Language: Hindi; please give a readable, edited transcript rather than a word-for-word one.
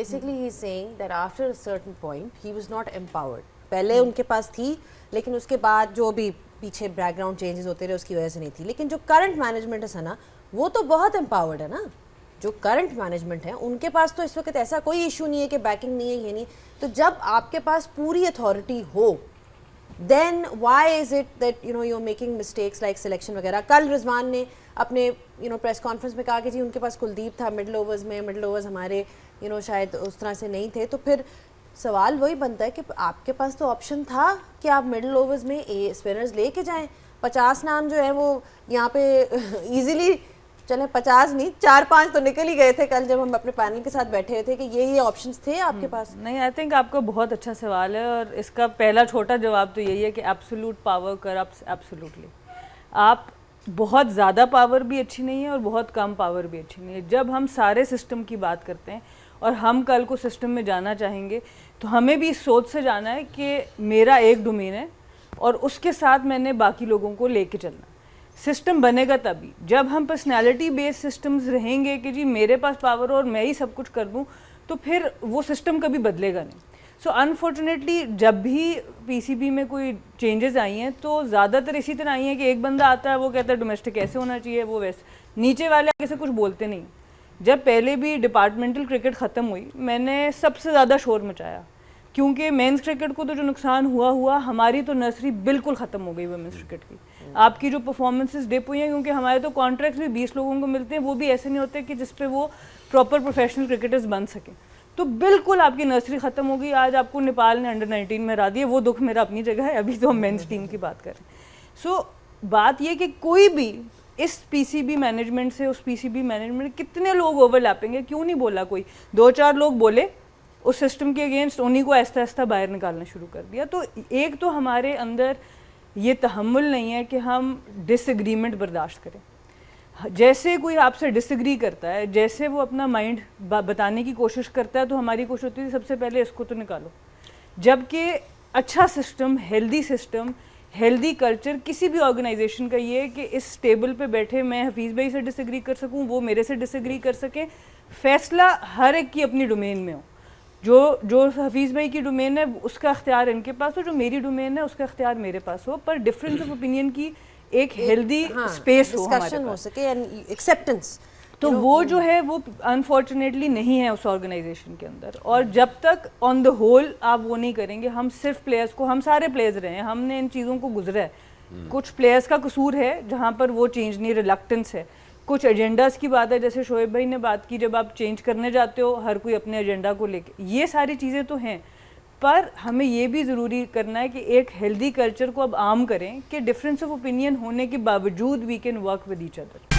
basically he's saying that after a certain point he was not empowered. पहले उनके पास थी, लेकिन उसके बाद जो भी पीछे बैकग्राउंड चेंजेस होते रहे उसकी वजह से नहीं थी. लेकिन जो करंट मैनेजमेंट है सना, वो तो बहुत एम्पावर्ड है ना. जो करंट मैनेजमेंट है उनके पास तो इस वक्त ऐसा कोई इशू नहीं है कि बैकिंग नहीं है, ये नहीं. तो जब आपके पास पूरी अथॉरिटी हो, then why is it that you're making mistakes like selection वगैरह. कल रिजवान ने अपने प्रेस कॉन्फ्रेंस में कहा कि जी उनके पास कुलदीप था मिडिल ओवर्स में, मिडिल ओवर्स हमारे शायद उस तरह से नहीं थे. तो फिर सवाल वही बनता है कि आपके पास तो ऑप्शन था कि आप मिडिल ओवर्स में स्पिनर्स लेके जाएं. 50 नाम जो है वो यहाँ पे इजीली चले, 50 नहीं 4-5 तो निकल ही गए थे कल जब हम अपने पैनल के साथ बैठे थे कि ये ऑप्शंस थे आपके पास. नहीं, आई थिंक आपका बहुत अच्छा सवाल है और इसका पहला छोटा जवाब तो यही है कि एब्सोल्यूट पावर करप्ट्स एब्सोल्युटली. आप बहुत ज़्यादा पावर भी अच्छी नहीं है और बहुत कम पावर भी अच्छी नहीं है. जब हम सारे सिस्टम की बात करते हैं और हम कल को सिस्टम में जाना चाहेंगे तो हमें भी इस सोच से जाना है कि मेरा एक डोमेन है और उसके साथ मैंने बाकी लोगों को लेके चलना. सिस्टम बनेगा तभी जब हम पर्सनैलिटी बेस्ड सिस्टम्स रहेंगे कि जी मेरे पास पावर और मैं ही सब कुछ कर दूं, तो फिर वो सिस्टम कभी बदलेगा नहीं. सो अनफॉर्चुनेटली जब भी पीसीबी में कोई चेंजेस आई हैं तो ज़्यादातर इसी तरह आई हैं कि एक बंदा आता है वो कहता है डोमेस्टिक ऐसे होना चाहिए, वो वैसे, नीचे वाले आगे से कुछ बोलते नहीं. जब पहले भी डिपार्टमेंटल क्रिकेट ख़त्म हुई मैंने सबसे ज़्यादा शोर मचाया क्योंकि मेंस क्रिकेट को तो जो नुकसान हुआ हमारी तो नर्सरी बिल्कुल ख़त्म हो गई वुमेन्स क्रिकेट की. आपकी जो परफॉर्मेंसेस डिप हुई हैं क्योंकि हमारे तो कॉन्ट्रैक्ट्स भी 20 लोगों को मिलते हैं, वो भी ऐसे नहीं होते कि जिस पे वो प्रॉपर प्रोफेशनल क्रिकेटर्स बन सकें. तो बिल्कुल आपकी नर्सरी ख़त्म हो गई. आज आपको नेपाल ने अंडर 19 में हरा दिया, वो दुख मेरा अपनी जगह है. अभी तो हम मेंस टीम की बात कर रहे हैं. सो बात ये कि कोई भी इस पीसीबी मैनेजमेंट से उस पीसीबी मैनेजमेंट कितने लोग ओवरलैपिंग है, क्यों नहीं बोला कोई, 2-4 लोग बोले उस सिस्टम के अगेंस्ट, उन्हीं को आहिस्ता आहिस्ता बाहर निकालना शुरू कर दिया. तो एक तो हमारे अंदर ये तहम्मुल नहीं है कि हम डिसएग्रीमेंट बर्दाश्त करें. जैसे कोई आपसे डिसएग्री करता है, जैसे वो अपना माइंड बताने की कोशिश करता है, तो हमारी कोशिश होती है सबसे पहले इसको तो निकालो. जबकि अच्छा सिस्टम, हेल्दी कल्चर किसी भी ऑर्गेनाइजेशन का ये है कि इस टेबल पे बैठे मैं हफीज़ भाई से डिसएग्री कर सकूं, वो मेरे से डिसएग्री कर सकें, फैसला हर एक की अपनी डोमेन में हो. जो हफीज़ भाई की डोमेन है उसका अख्तियार इनके पास हो, जो मेरी डोमेन है उसका अख्तियार मेरे पास हो, पर डिफरेंस ऑफ ओपिनियन की एक हेल्दी स्पेस हो हमारे पास, सके एंड एक्सेप्टेंस. तो वो जो है वो अनफॉर्चुनेटली नहीं है उस ऑर्गेनाइजेशन के अंदर. और जब तक ऑन द होल आप वो नहीं करेंगे, हम सिर्फ प्लेयर्स को, हम सारे प्लेयर्स रहे हैं, हमने इन चीज़ों को गुजरा है. कुछ प्लेयर्स का कसूर है जहाँ पर वो चेंज नहीं, रिलक्टेंस है. कुछ एजेंडास की बात है, जैसे शोएब भाई ने बात की, जब आप चेंज करने जाते हो हर कोई अपने एजेंडा को लेके, ये सारी चीज़ें तो हैं. पर हमें ये भी ज़रूरी करना है कि एक हेल्दी कल्चर को अब आम करें कि डिफरेंस ऑफ ओपिनियन होने के बावजूद we can work with each other.